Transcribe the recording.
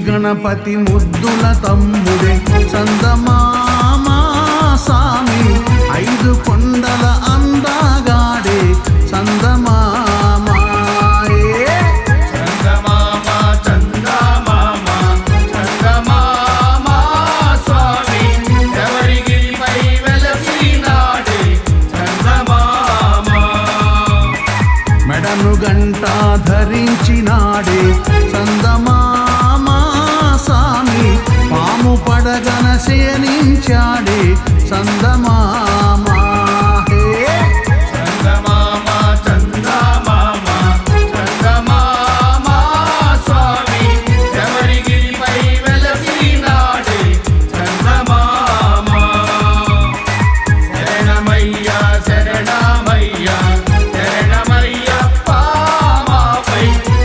గణపతి ముద్దుల తమ్ముడే చందమామ సామి, 5 కొండల అందగాడే చందమామ. చందమామ చందమామ చందమామ స్వామి, ఎవరిగిరిపై వెలసినాడే చందమామ. మెడను గంట ధరించినాడే చందమామ సామి, పాము పడగన శయనించాడు